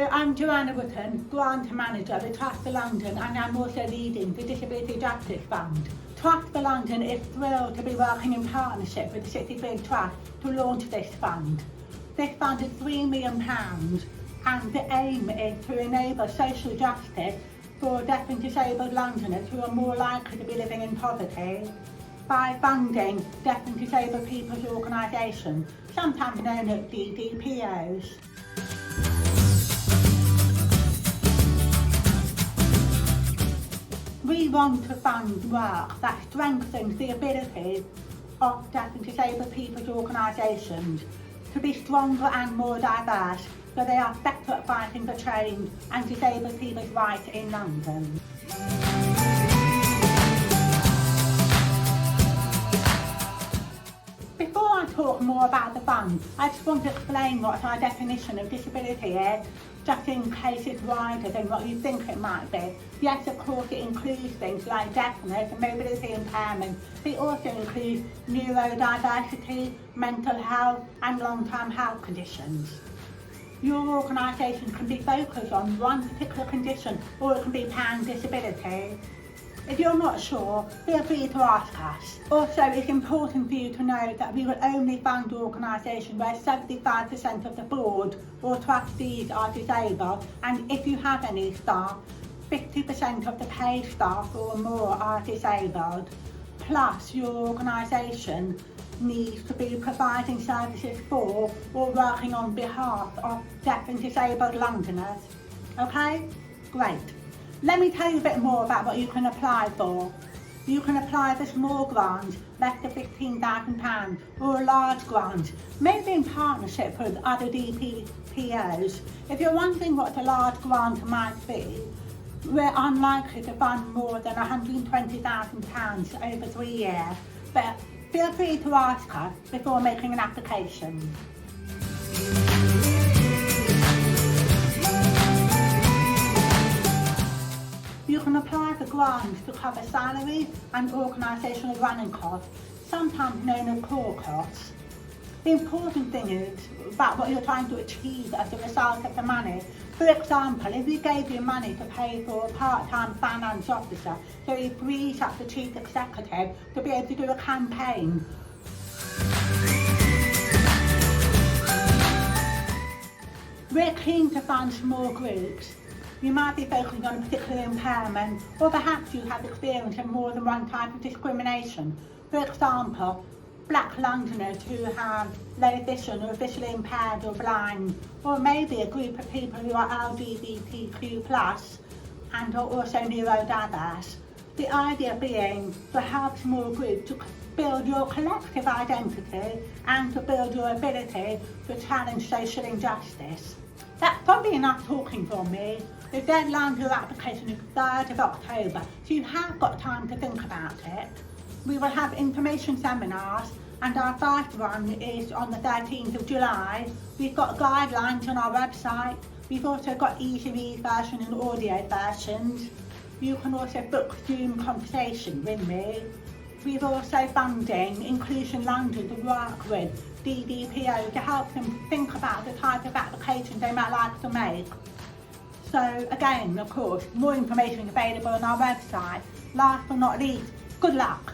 So I'm Joanna Wootten, Grant Manager with Trust for London, and I'm also leading the Disability Justice Fund. Trust for London is thrilled to be working in partnership with the City Big Trust to launch this fund. This fund is £3 million and the aim is to enable social justice for deaf and disabled Londoners who are more likely to be living in poverty by funding deaf and disabled people's organisations, sometimes known as DDPOs. We want to fund work that strengthens the abilities of deaf and disabled people's organisations to be stronger and more diverse, so they are better at fighting for trained and disabled people's rights in London. Before I talk more about the fund, I just want to explain what our definition of disability is, just in case it's wider than what you think it might be. Yes, of course, it includes things like deafness and mobility impairment. It also includes neurodiversity, mental health and long-term health conditions. Your organisation can be focused on one particular condition, or it can be pan disability. If you're not sure, feel free to ask us. Also, it's important for you to know that we will only fund organisations where 75% of the board or trustees are disabled, and if you have any staff, 50% of the paid staff or more are disabled. Plus, your organisation needs to be providing services for or working on behalf of deaf and disabled Londoners. Okay? Great. Let me tell you a bit more about what you can apply for. You can apply for small grants, less than £15,000, or a large grant, maybe in partnership with other DPPOs. If you're wondering what a large grant might be, we're unlikely to fund more than £120,000 over 3 years, but feel free to ask us before making an application. You can apply for grants to cover salaries and organisational running costs, sometimes known as core costs. The important thing is about what you're trying to achieve as a result of the money. For example, if we gave you money to pay for a part-time finance officer, so it frees up the chief executive to be able to do a campaign. We're keen to fund small groups. You might be focusing on a particular impairment, or perhaps you have experience in more than one type of discrimination. For example, Black Londoners who have low vision or visually impaired or blind, or maybe a group of people who are LGBTQ+ and are also neurodiverse. The idea being to help small groups to build your collective identity and to build your ability to challenge social injustice. That's probably enough talking from me. The deadline for your application is 3rd of October, so you have got time to think about it. We will have information seminars, and our first one is on the 13th of July. We've got guidelines on our website. We've also got easy read version and audio versions. You can also book Zoom conversation with me. We're also funding Inclusion London to work with DDPO to help them think about the type of applications they might like to make. So again, of course, more information is available on our website. Last but not least, good luck.